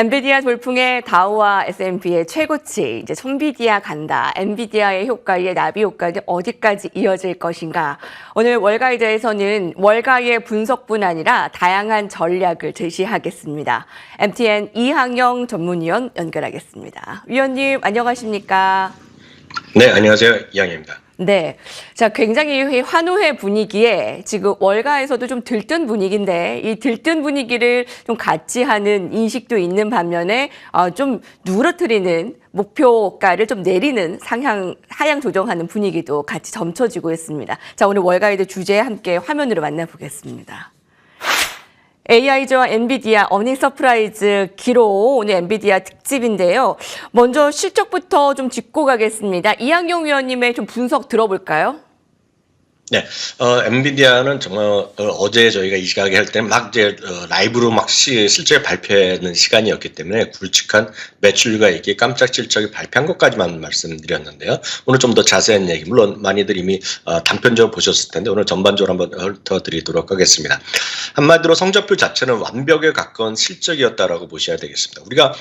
엔비디아 돌풍에 다우와 S&P의 최고치, 이제 손비디아 간다. 엔비디아의 효과의 나비 효과는 어디까지 이어질 것인가? 오늘 월가이드에서는 월가의 분석뿐 아니라 다양한 전략을 제시하겠습니다. MTN 이항영 전문위원 연결하겠습니다. 위원님 안녕하십니까? 네, 안녕하세요. 이항영입니다. 네. 자, 굉장히 환호의 분위기에 지금 월가에서도 좀 들뜬 분위기인데 이 들뜬 분위기를 좀 같이 하는 인식도 있는 반면에 좀 누그러뜨리는 목표가를 좀 내리는 하향 조정하는 분위기도 같이 점쳐지고 있습니다. 자, 오늘 월가이드 주제 함께 화면으로 만나보겠습니다. AI와 엔비디아 어닝 서프라이즈 기록, 오늘 엔비디아 특집인데요. 먼저 실적부터 좀 짚고 가겠습니다. 이항용 위원님의 좀 분석 들어볼까요? 네, 엔비디아는 정말 어제 저희가 이 시각에 할 때는 막 이제 라이브로 막 실제 발표하는 시간이었기 때문에 굵직한 매출과 이게 깜짝 실적을 발표한 것까지만 말씀드렸는데요. 오늘 좀 더 자세한 얘기, 물론 많이들 이미 단편적으로 보셨을 텐데 오늘 전반적으로 한번 훑어드리도록 하겠습니다. 한마디로 성적표 자체는 완벽에 가까운 실적이었다라고 보셔야 되겠습니다. 우리가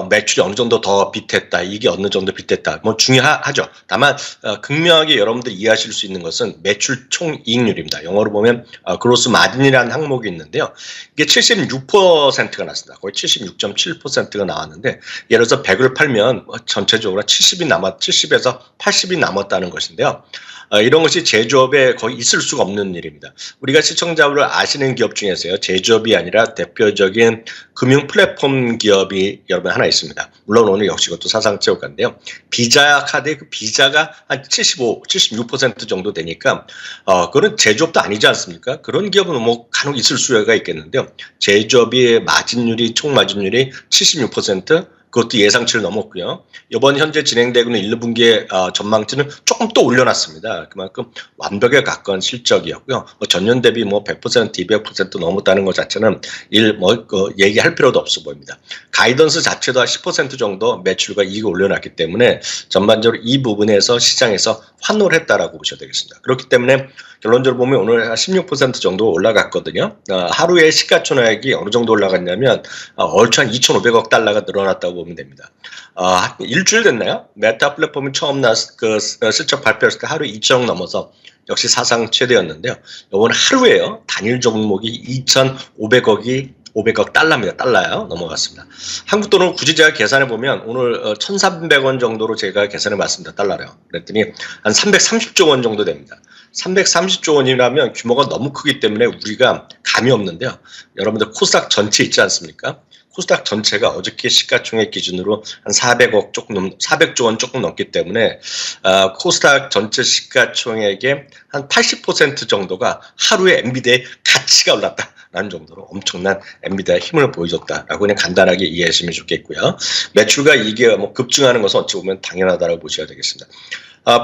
매출이 어느 정도 더 비트했다, 이게 어느 정도 비트했다, 뭐 중요하죠. 다만 극명하게 여러분들이 이해하실 수 있는 것은 매출 총이익률입니다. 영어로 보면 그로스 마진이라는 항목이 있는데요. 이게 76%가 났습니다. 거의 76.7%가 나왔는데 예를 들어서 100을 팔면 전체적으로 70에서 80이 남았다는 것인데요. 이런 것이 제조업에 거의 있을 수가 없는 일입니다. 우리가 시청자분들 아시는 기업 중에서요, 제조업이 아니라 대표적인 금융 플랫폼 기업이 여러분 하나 있습니다. 물론 오늘 역시 그것도 사상체육관인데요. 비자 카드의 그 비자가 한 76% 정도 되니까 그런 제조업도 아니지 않습니까? 그런 기업은 뭐 간혹 있을 수가 있겠는데요. 제조업이 마진율이 총 마진율이 76%, 그것도 예상치를 넘었고요. 이번 현재 진행되고 있는 1분기의 전망치는 조금 또 올려놨습니다. 그만큼 완벽에 가까운 실적이었고요. 전년 대비 뭐 100%, 200% 넘었다는 것 자체는 얘기할 필요도 없어 보입니다. 가이던스 자체도 한 10% 정도 매출과 이익을 올려놨기 때문에 전반적으로 이 부분에서 시장에서 환호를 했다라고 보셔야 되겠습니다. 그렇기 때문에 결론적으로 보면 오늘 한 16% 정도 올라갔거든요. 하루에 시가총액이 어느 정도 올라갔냐면 얼추 한 2,500억 달러가 늘어났다고 보면 됩니다. 일주일 됐나요? 메타 플랫폼이 처음 그 실적 발표했을 때 하루에 2천억 넘어서 역시 사상 최대였는데요. 이번 하루에요. 단일 종목이 500억 달러입니다. 달러요. 넘어갔습니다. 한국 돈으로 굳이 제가 계산해 보면 오늘 1,300원 정도로 제가 계산해 봤습니다. 달러로요. 그랬더니 한 330조 원 정도 됩니다. 330조 원이라면 규모가 너무 크기 때문에 우리가 감이 없는데요. 여러분들 코스닥 전체 있지 않습니까? 코스닥 전체가 어저께 시가총액 기준으로 한 400조 원 조금 넘기 때문에 코스닥 전체 시가총액의 한 80% 정도가 하루에 엔비디아의 가치가 올랐다라는 정도로 엄청난 엔비디아의 힘을 보여줬다라고 그냥 간단하게 이해하시면 좋겠고요. 매출과 이익이 뭐 급증하는 것은 어찌 보면 당연하다고 보셔야 되겠습니다.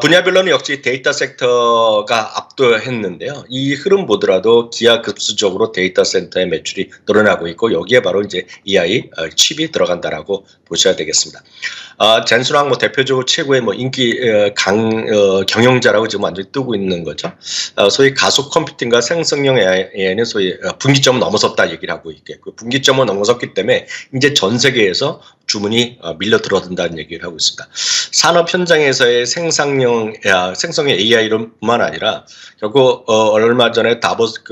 분야별로는 역시 데이터 섹터가 압도했는데요. 이 흐름 보더라도 기하급수적으로 데이터 센터의 매출이 늘어나고 있고 여기에 바로 이제 AI 칩이 들어간다라고 보셔야 되겠습니다. 젠슨왕 뭐 대표적으로 최고의 뭐 인기 경영자라고 지금 완전히 뜨고 있는 거죠. 소위 가속 컴퓨팅과 생성형 AI는 소위 분기점을 넘어섰다 얘기를 하고 있겠고 분기점을 넘어섰기 때문에 이제 전 세계에서 주문이 밀려 들어든다는 얘기를 하고 있습니다. 산업 현장에서의 생성형 AI뿐만 아니라 결국 얼마 전에 다보스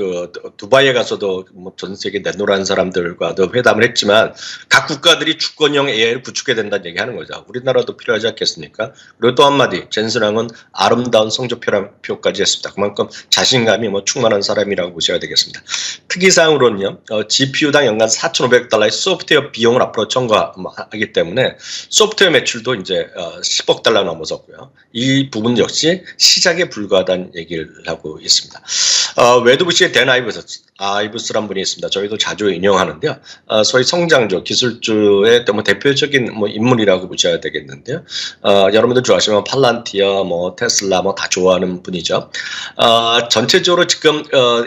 두바이에 가서도 뭐 전 세계 내노라는 사람들과도 회담을 했지만 각 국가들이 주권형 AI를 구축해야 된다는 얘기하는 거죠. 우리나라도 필요하지 않겠습니까? 그리고 또 한마디 젠슨왕은 아름다운 성적표까지 했습니다. 그만큼 자신감이 뭐 충만한 사람이라고 보셔야 되겠습니다. 특이사항으로는요, GPU당 연간 4,500달러의 소프트웨어 비용을 앞으로 첨가하기 때문에 소프트웨어 매출도 이제 10억 달러 넘어섰고요. 이 부분 역시 시작에 불과하다는 얘기를 하고 있습니다. 웨드부시의 댄 아이브스란 분이 있습니다. 저희도 자주 인용하는데요. 소위 성장주, 기술주의 뭐 대표적인 뭐 인물이라고 보셔야 되겠는데요. 여러분들 좋아하시면 팔란티어, 뭐 테슬라 뭐 다 좋아하는 분이죠. 전체적으로 지금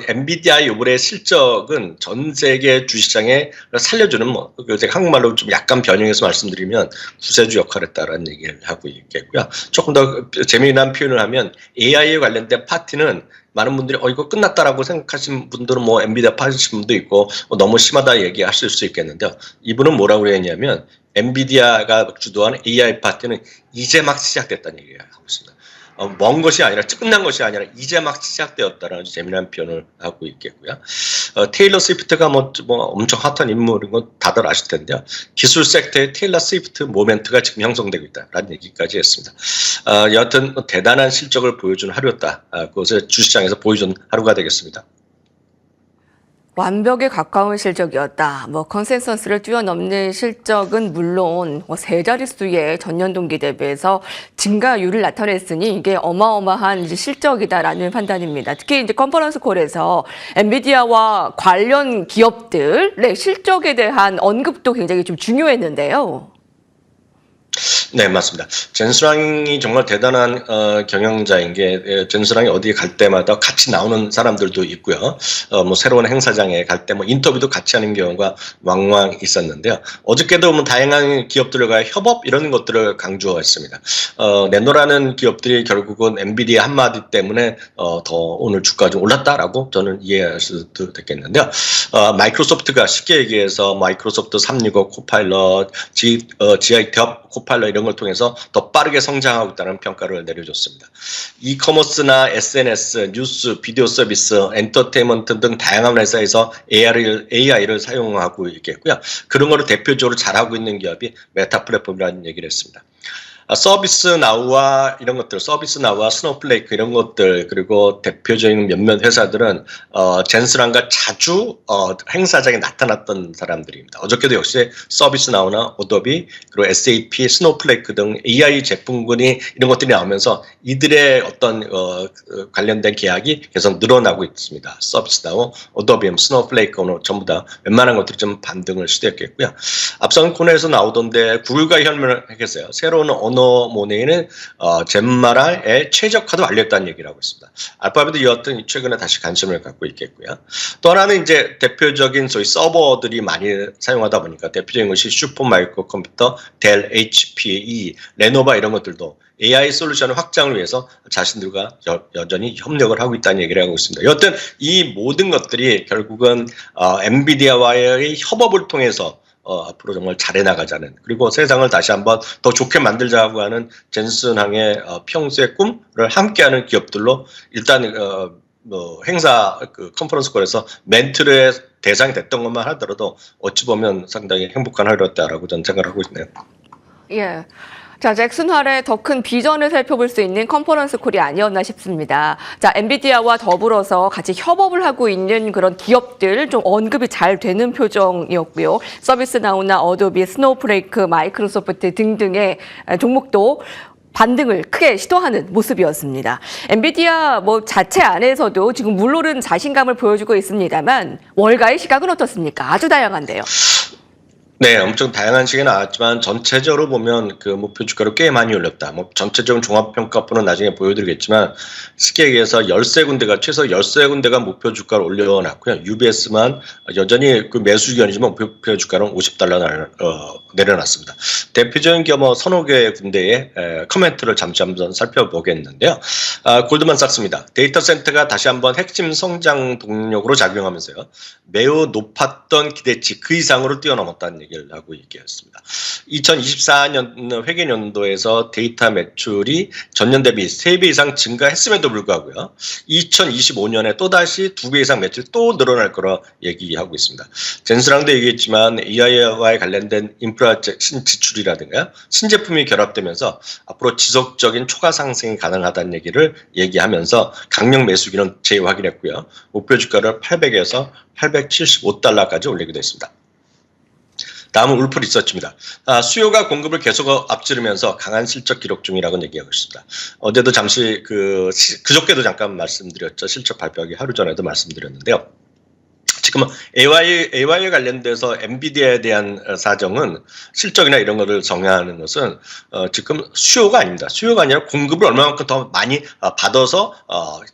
엔비디아 이번에 실적은 전 세계 주시장에 살려주는 뭐 제가 한국말로 좀 약간 변형해서 말씀드리면 구세주 역할을 했다라는 얘기를 하고 있겠고요. 조금 더 재미난 표현을 하면 AI에 관련된 파티는 많은 분들이 이거 끝났다라고 생각하신 분들은 뭐 엔비디아 파신 분도 있고 너무 심하다 얘기하실 수 있겠는데요. 이분은 뭐라고 그랬냐면 엔비디아가 주도하는 AI 파티는 이제 막 시작됐다는 얘기를 하고 있습니다. 먼 것이 아니라 끝난 것이 아니라 이제 막 시작되었다라는 재미난 표현을 하고 있겠고요. 테일러 스위프트가 뭐 엄청 핫한 인물인 건 다들 아실 텐데요. 기술 섹터의 테일러 스위프트 모멘트가 지금 형성되고 있다라는 얘기까지 했습니다. 여하튼 대단한 실적을 보여준 하루였다. 그것을 주시장에서 보여준 하루가 되겠습니다. 완벽에 가까운 실적이었다. 뭐 컨센서스를 뛰어넘는 실적은 물론 세 자릿수의 전년 동기 대비해서 증가율을 나타냈으니 이게 어마어마한 이제 실적이다라는 판단입니다. 특히 이제 컨퍼런스 콜에서 엔비디아와 관련 기업들의 실적에 대한 언급도 굉장히 좀 중요했는데요. 네, 맞습니다. 젠스랑이 정말 대단한 경영자인 게 젠스랑이 어디에 갈 때마다 같이 나오는 사람들도 있고요. 뭐 새로운 행사장에 갈 때 뭐 인터뷰도 같이 하는 경우가 왕왕 있었는데요. 어저께도 뭐 다양한 기업들과의 협업 이런 것들을 강조했습니다. 내노라는 기업들이 결국은 엔비디아 한마디 때문에 더 오늘 주가 좀 올랐다라고 저는 이해할 수도 있겠는데요. 마이크로소프트가 쉽게 얘기해서 마이크로소프트 365 코파일럿, GI 덥 코파일럿 이런 걸 통해서 더 빠르게 성장하고 있다는 평가를 내려줬습니다. 이커머스나 SNS, 뉴스, 비디오 서비스, 엔터테인먼트 등 다양한 회사에서 AI를 사용하고 있겠고요. 그런 거를 대표적으로 잘하고 있는 기업이 메타 플랫폼이라는 얘기를 했습니다. 서비스 나우와 이런 것들, 서비스 나우와 스노우플레이크 이런 것들, 그리고 대표적인 몇몇 회사들은 젠스랑과 자주 행사장에 나타났던 사람들입니다. 어저께도 역시 서비스 나우나 어도비, 그리고 SAP, 스노우플레이크 등 AI 제품군이 이런 것들이 나오면서 이들의 어떤 관련된 계약이 계속 늘어나고 있습니다. 서비스 나우, 어도비, 스노우플레이크 오늘 전부 다 웬만한 것들이 좀 반등을 시도했겠고요. 앞선 코너에서 나오던데 구글과 협력을 했겠어요. 새로운 언어 모네이는 젠마라의 최적화도 완료했다는 얘기를 하고 있습니다. 알파벳도 여하튼 최근에 다시 관심을 갖고 있겠고요. 또 하나는 이제 대표적인 소위 서버들이 많이 사용하다 보니까 대표적인 것이 슈퍼마이크로 컴퓨터, 델, HPE, 레노바 이런 것들도 AI 솔루션 확장을 위해서 자신들과 여전히 협력을 하고 있다는 얘기를 하고 있습니다. 여하튼 이 모든 것들이 결국은 엔비디아와의 협업을 통해서 앞으로 정말 잘해나가자는, 그리고 세상을 다시 한번 더 좋게 만들자고 하는 젠슨항의 평소의 꿈을 함께하는 기업들로 일단 행사 컨퍼런스 콜에서 멘트의 대상이 됐던 것만 하더라도 어찌 보면 상당히 행복한 하루였다라고 저는 생각을 하고 있네요. 예. 자, 잭슨 할의 더 큰 비전을 살펴볼 수 있는 컨퍼런스 콜이 아니었나 싶습니다. 자, 엔비디아와 더불어서 같이 협업을 하고 있는 그런 기업들 좀 언급이 잘 되는 표정이었고요. 서비스나우나 어도비, 스노우플레이크, 마이크로소프트 등등의 종목도 반등을 크게 시도하는 모습이었습니다. 엔비디아 뭐 자체 안에서도 지금 물오른 자신감을 보여주고 있습니다만 월가의 시각은 어떻습니까? 아주 다양한데요. 네, 엄청 다양한 시기에 나왔지만 전체적으로 보면 그 목표 주가를 꽤 많이 올렸다. 뭐 전체적인 종합평가표는 나중에 보여드리겠지만 쉽게 얘기해서 13군데가 최소 13군데가 목표 주가를 올려놨고요. UBS만 여전히 그 매수 의견이지만 목표 주가는 $50 내려놨습니다. 대표적인 기업 서너 개 군데의 커멘트를 잠시 한번 살펴보겠는데요. 골드만삭스입니다. 데이터 센터가 다시 한번 핵심 성장 동력으로 작용하면서요. 매우 높았던 기대치 그 이상으로 뛰어넘었다는 얘기를 하고 있겠습니다. 2024년 회계연도에서 데이터 매출이 전년 대비 3배 이상 증가했음에도 불구하고요. 2025년에 또다시 2배 이상 매출이 또 늘어날 거라 얘기하고 있습니다. 젠스랑도 얘기했지만 AI와의 관련된 인프라 지출이라든가 신제품이 결합되면서 앞으로 지속적인 초과 상승이 가능하다는 얘기를 얘기하면서 강력 매수기는 재확인했고요. 목표 주가를 800에서 $875까지 올리기도 했습니다. 다음은 울프 리서치입니다. 수요가 공급을 계속 앞지르면서 강한 실적 기록 중이라고 얘기하고 있습니다. 어제도 잠시 그저께도 잠깐 말씀드렸죠. 실적 발표하기 하루 전에도 말씀드렸는데요. 지금 AI에 관련돼서 엔비디아에 대한 사정은 실적이나 이런 거를 정의하는 것은 지금 수요가 아닙니다. 수요가 아니라 공급을 얼마만큼 더 많이 받아서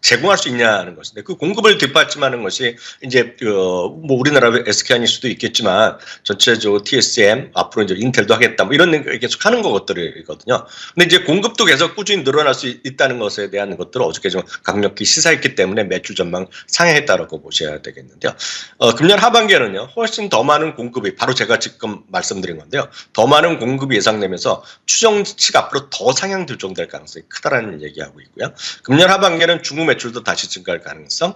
제공할 수 있냐는 것인데 그 공급을 뒷받침하는 것이 이제 뭐 우리나라 SK한일 수도 있겠지만 전체적으로 TSM 앞으로 이제 인텔도 하겠다 뭐 이런 계속 하는 것들이거든요. 근데 이제 공급도 계속 꾸준히 늘어날 수 있다는 것에 대한 것들을 어저께 좀 강력히 시사했기 때문에 매출 전망 상향했다라고 보셔야 되겠는데요. 금년 하반기에는요, 훨씬 더 많은 공급이, 바로 제가 지금 말씀드린 건데요. 더 많은 공급이 예상되면서 추정치가 앞으로 더 상향 조정될 가능성이 크다라는 얘기하고 있고요. 금년 하반기에는 중국 매출도 다시 증가할 가능성,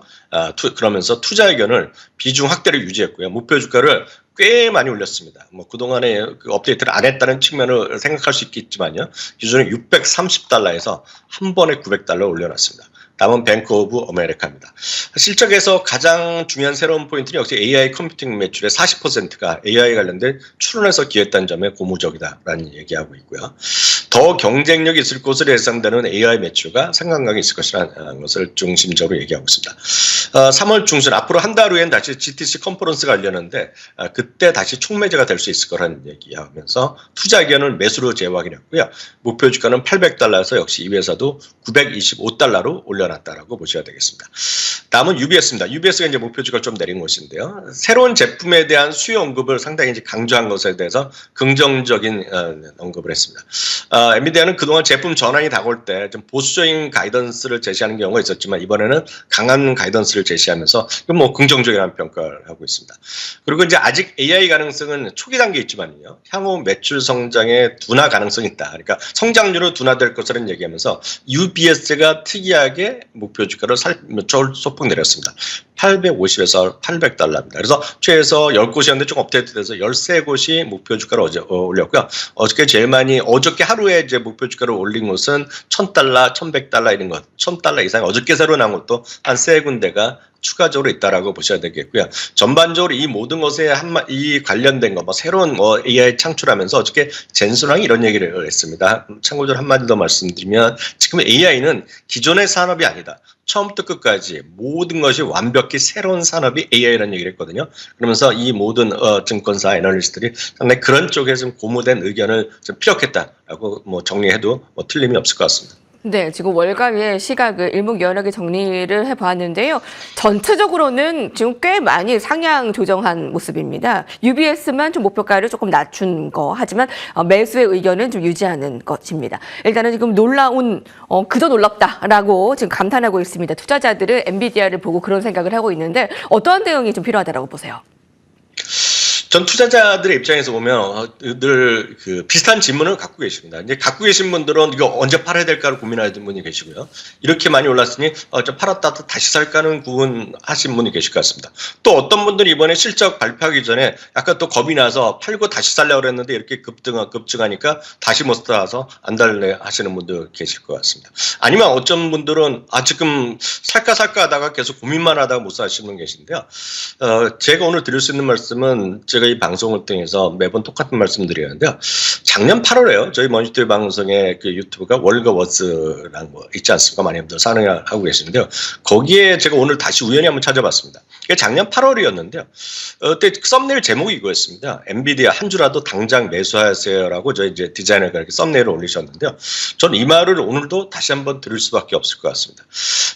그러면서 투자 의견을 비중 확대를 유지했고요. 목표 주가를 꽤 많이 올렸습니다. 뭐 그동안에 그 업데이트를 안 했다는 측면을 생각할 수 있겠지만요. 기존에 630달러에서 한 번에 900달러 올려놨습니다. 다음은 뱅크 오브 아메리카입니다. 실적에서 가장 중요한 새로운 포인트는 역시 AI 컴퓨팅 매출의 40%가 AI 관련된 출원에서 기여했다는 점에 고무적이다라는 얘기하고 있고요. 더 경쟁력이 있을 것으로 예상되는 AI 매출과 상관관계 있을 것이라는 것을 중심적으로 얘기하고 있습니다. 3월 중순 앞으로 한 달 후엔 다시 GTC 컨퍼런스가 열렸는데 그때 다시 총매제가 될 수 있을 거라는 얘기하면서 투자 의견을 매수로 재확인했고요. 목표 주가는 800달러에서 역시 이 회사도 925달러로 올려놨다라고 보셔야 되겠습니다. 다음은 UBS입니다. UBS가 이제 목표 주가를 좀 내린 것인데요. 새로운 제품에 대한 수요 언급을 상당히 이제 강조한 것에 대해서 긍정적인 언급을 했습니다. 엔비디아는 그동안 제품 전환이 다가올 때 좀 보수적인 가이던스를 제시하는 경우가 있었지만 이번에는 강한 가이던스를 제시하면서 뭐 긍정적이라는 평가를 하고 있습니다. 그리고 이제 아직 AI 가능성은 초기 단계에 있지만요. 향후 매출 성장에 둔화 가능성이 있다. 그러니까 성장률은 둔화될 것이라는 얘기하면서 UBS가 특이하게 목표 주가를 소폭 내렸습니다. 850에서 800달러입니다. 그래서 최소 10곳이었는데 좀 업데이트돼서 13곳이 목표 주가를 올렸고요. 어저께 하루에 이제 목표 주가를 올린 곳은 1000달러, 1100달러 이런 것, 1000달러 이상 어저께 새로 나온 것도 한 3군데가 추가적으로 있다라고 보셔야 되겠고요. 전반적으로 이 모든 것에 이 관련된 거, 뭐 새로운 AI 창출하면서 어저께 젠순왕이 이런 얘기를 했습니다. 참고적으로 한마디 더 말씀드리면 지금 AI는 기존의 산업이 아니다. 처음부터 끝까지 모든 것이 완벽히 새로운 산업이 AI라는 얘기를 했거든요. 그러면서 이 모든 증권사 애널리스트들이 상당히 그런 쪽에 좀 고무된 의견을 좀 피력했다라고 뭐 정리해도 뭐 틀림이 없을 것 같습니다. 네, 지금 월가의 시각을 일목요연하게 정리를 해봤는데요. 전체적으로는 지금 꽤 많이 상향 조정한 모습입니다. UBS만 좀 목표가를 조금 낮춘 거 하지만 매수의 의견은 좀 유지하는 것입니다. 일단은 지금 그저 놀랍다라고 지금 감탄하고 있습니다. 투자자들은 엔비디아를 보고 그런 생각을 하고 있는데 어떠한 대응이 좀 필요하다고 보세요? 전 투자자들의 입장에서 보면 늘 비슷한 질문을 갖고 계십니다. 이제 갖고 계신 분들은 이거 언제 팔아야 될까를 고민하는 분이 계시고요. 이렇게 많이 올랐으니 좀 팔았다 다시 살까는 구분하신 분이 계실 것 같습니다. 또 어떤 분들이 이번에 실적 발표하기 전에 약간 또 겁이 나서 팔고 다시 살려고 그랬는데 이렇게 급증하니까 다시 못 사서 안 달래 하시는 분도 계실 것 같습니다. 아니면 어떤 분들은 지금 살까 하다가 계속 고민만 하다가 못 사시는 분 계신데요. 제가 오늘 드릴 수 있는 말씀은 제가 이 방송을 통해서 매번 똑같은 말씀 드리는데요. 작년 8월에요. 저희 머니터리 방송의 그 유튜브가 월거워스라는 거 있지 않습니까? 많은 분들 사랑하고 계시는데요. 거기에 제가 오늘 다시 우연히 한번 찾아봤습니다. 이게 작년 8월이었는데요. 그때 썸네일 제목이 이거였습니다. 엔비디아 한 주라도 당장 매수하세요라고 저희 이제 디자이너가 이렇게 썸네일을 올리셨는데요. 저는 이 말을 오늘도 다시 한번 들을 수밖에 없을 것 같습니다.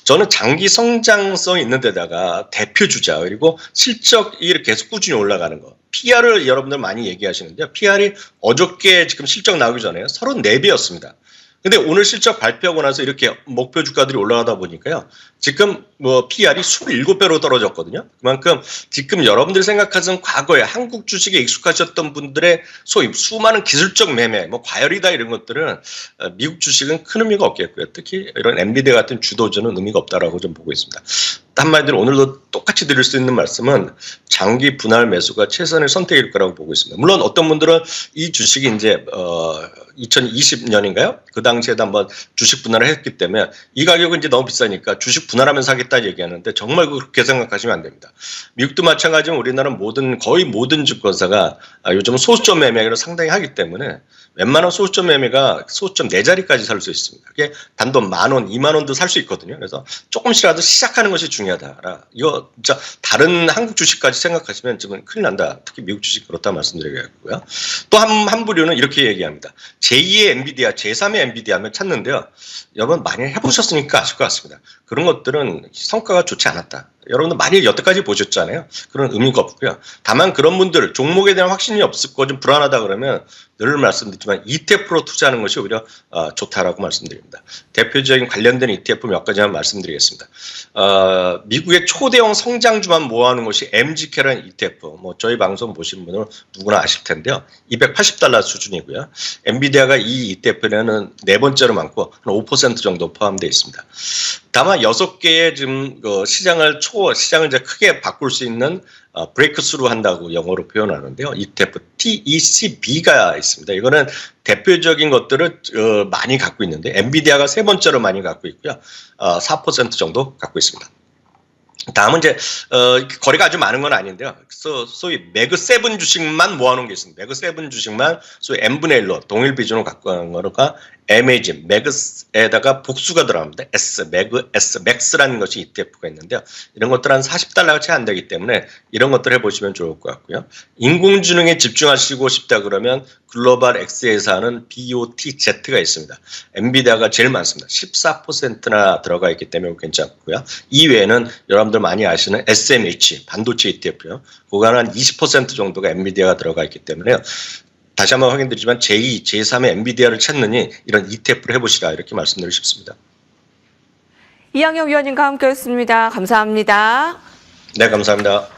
저는 장기 성장성 있는 데다가 대표 주자 그리고 실적이 계속 꾸준히 올라가는 거. PR을 여러분들 많이 얘기하시는데요. PR이 어저께 지금 실적 나오기 전에 34배였습니다. 근데 오늘 실적 발표하고 나서 이렇게 목표 주가들이 올라가다 보니까요. 지금 뭐 PR이 27배로 떨어졌거든요. 그만큼 지금 여러분들이 생각하는 과거에 한국 주식에 익숙하셨던 분들의 소위 수많은 기술적 매매, 뭐 과열이다 이런 것들은 미국 주식은 큰 의미가 없겠고요. 특히 이런 엔비디아 같은 주도주는 의미가 없다라고 좀 보고 있습니다. 한마디로 오늘도 똑같이 드릴 수 있는 말씀은 장기 분할 매수가 최선의 선택일 거라고 보고 있습니다. 물론 어떤 분들은 이 주식이 이제 2020년인가요? 그 당시에도 한번 주식 분할을 했기 때문에 이 가격은 이제 너무 비싸니까 주식 분할하면서 하겠다 얘기하는데 정말 그렇게 생각하시면 안 됩니다. 미국도 마찬가지지만 우리나라는 거의 모든 증권사가 요즘 소수점 매매를 상당히 하기 때문에 웬만한 소수점 매매가 소수점 4자리까지 살 수 있습니다. 그게 단돈 10,000원, 20,000원도 살 수 있거든요. 그래서 조금씩이라도 시작하는 것이 중요합니다. 중요하다라. 이거 진짜 다른 한국 주식까지 생각하시면 지금 큰일 난다. 특히 미국 주식 그렇다 말씀드리겠고요. 또 한 부류는 이렇게 얘기합니다. 제2의 엔비디아, 제3의 엔비디아 하면 찾는데요. 여러분 많이 해보셨으니까 아실 것 같습니다. 그런 것들은 성과가 좋지 않았다. 여러분들 많이 여태까지 보셨잖아요. 그런 의미가 없고요. 다만 그런 분들 종목에 대한 확신이 없고 좀 불안하다 그러면 늘 말씀드리지만 ETF로 투자하는 것이 오히려 좋다라고 말씀드립니다. 대표적인 관련된 ETF 몇 가지만 말씀드리겠습니다. 미국의 초대형 성장주만 모아놓은 것이 MGK라는 ETF. 뭐 저희 방송 보시는 분은 누구나 아실 텐데요. $280 수준이고요. 엔비디아가 이 ETF에는 네 번째로 많고 한 5% 정도 포함되어 있습니다. 다만 6개의 지금 시장을 이제 크게 바꿀 수 있는 브레이크스루 한다고 영어로 표현하는데요. ETF TECB가 있습니다. 이거는 대표적인 것들을 많이 갖고 있는데 엔비디아가 세 번째로 많이 갖고 있고요. 4% 정도 갖고 있습니다. 다음은 이제 거래가 아주 많은 건 아닌데요. 그래서 소위 매그7 주식만 모아놓은 게 있습니다. 매그7 주식만 소위 n분의 1로 동일 비중으로 갖고 가는 거가 MAG, 매그에다가 복수가 들어갑니다. 매그 S, 맥스라는 것이 ETF가 있는데요. 이런 것들 한 $40가 채 안 되기 때문에 이런 것들 해보시면 좋을 것 같고요. 인공지능에 집중하시고 싶다 그러면 글로벌 X에서 하는 BOTZ가 있습니다. 엔비디아가 제일 많습니다. 14%나 들어가 있기 때문에 괜찮고요. 이외에는 여러분들 많이 아시는 SMH, 반도체 ETF요. 그거는 한 20% 정도가 엔비디아가 들어가 있기 때문에요. 다시 한번 확인드리지만 제2, 제3의 엔비디아를 찾느니 이런 ETF를 해보시라 이렇게 말씀드리고 싶습니다. 이양영 위원님과 함께했습니다. 감사합니다. 네, 감사합니다.